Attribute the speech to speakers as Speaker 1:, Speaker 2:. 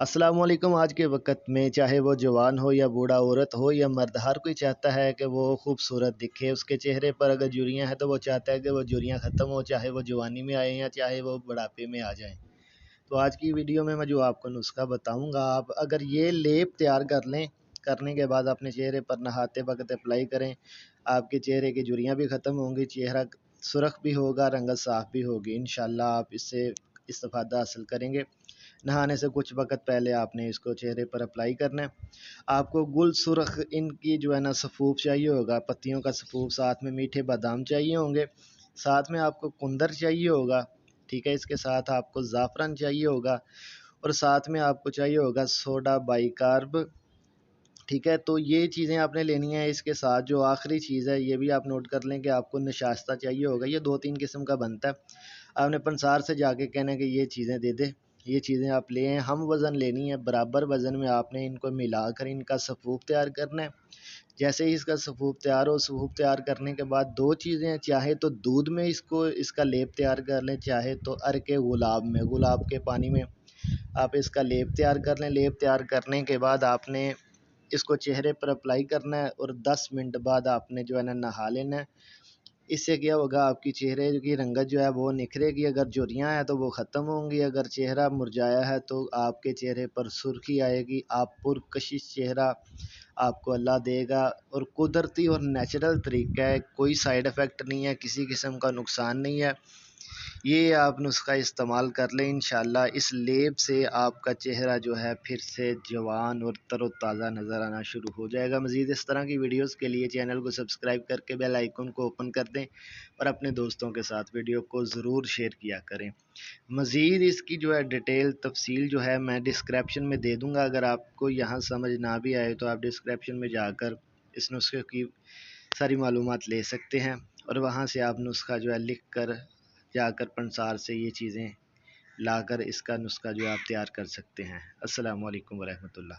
Speaker 1: अस्सलाम वालेकुम। आज के वक्त में चाहे वो जवान हो या बूढ़ा औरत हो या मर्द, हर कोई चाहता है कि वो खूबसूरत दिखे। उसके चेहरे पर अगर झुर्रियाँ हैं तो वो चाहता है कि वो झुर्रियाँ ख़त्म हो, चाहे वो जवानी में आए या चाहे वो बुढ़ापे में आ जाएं। तो आज की वीडियो में मैं जो आपको नुस्खा बताऊंगा, आप अगर ये लेप तैयार कर लें, करने के बाद अपने चेहरे पर नहाते वक्त अप्लाई करें, आपके चेहरे की झुर्रियाँ भी ख़त्म होंगी, चेहरा सुर्ख भी होगा, रंगत साफ़ भी होगी। इंशाल्लाह आप इससे इस्तिफ़ादा हासिल करेंगे। नहाने से कुछ वक्त पहले आपने इसको चेहरे पर अप्लाई करना है। आपको गुल सुर्ख इनकी जो है ना सफ़ूफ चाहिए होगा, पत्तियों का सफ़ूफ, साथ में मीठे बादाम चाहिए होंगे, साथ में आपको कुंदर चाहिए होगा, ठीक है। इसके साथ आपको ज़ाफ़रान चाहिए होगा और साथ में आपको चाहिए होगा सोडा बाइकार्ब, ठीक है। तो ये चीज़ें आपने लेनी है। इसके साथ जो आखिरी चीज़ है ये भी आप नोट कर लें कि आपको नशास्ता चाहिए होगा। ये 2-3 किस्म का बनता है। आपने पंसार से जाके कहना है कि ये चीज़ें दे दे, ये चीज़ें आप ले आएँ। हम वज़न लेनी है, बराबर वज़न में आपने इनको मिलाकर इनका सफ़ूफ तैयार करना है। जैसे ही इसका सफ़ूफ तैयार हो, सफ़ूफ तैयार करने के बाद 2 चीज़ें, चाहे तो दूध में इसका लेप तैयार कर लें, चाहे तो अर्के गुलाब में, गुलाब के पानी में आप इसका लेप तैयार कर लें। लेप तैयार करने के बाद आपने इसको चेहरे पर अप्लाई करना है और 10 मिनट बाद आपने जो है ना नहा लेना है। इससे क्या होगा, आपकी चेहरे की रंगत जो है वो निखरेगी। अगर झुर्रियाँ हैं तो वो ख़त्म होंगी, अगर चेहरा मुरझाया है तो आपके चेहरे पर सुर्खी आएगी। आप पुरकशिश चेहरा आपको अल्लाह देगा और कुदरती और नेचुरल तरीका है, कोई साइड इफ़ेक्ट नहीं है, किसी किस्म का नुकसान नहीं है। ये आप नुस्खा इस्तेमाल कर लें, इंशाल्लाह इस लेप से आपका चेहरा जो है फिर से जवान और तरोताज़ा नज़र आना शुरू हो जाएगा। मज़ीद इस तरह की वीडियोस के लिए चैनल को सब्सक्राइब करके बेल आइकन को ओपन कर दें और अपने दोस्तों के साथ वीडियो को ज़रूर शेयर किया करें। मज़ीद इसकी जो है डिटेल तफसील जो है मैं डिस्क्रिप्शन में दे दूँगा। अगर आपको यहाँ समझ ना भी आए तो आप डिस्क्रिप्शन में जाकर इस नुस्खे की सारी मालूमात ले सकते हैं और वहाँ से आप नुस्खा जो है लिख कर जाकर पंसार से ये चीज़ें लाकर इसका नुस्खा जो है आप तैयार कर सकते हैं। अस्सलामु अलैकुम वरहमतुल्लाह।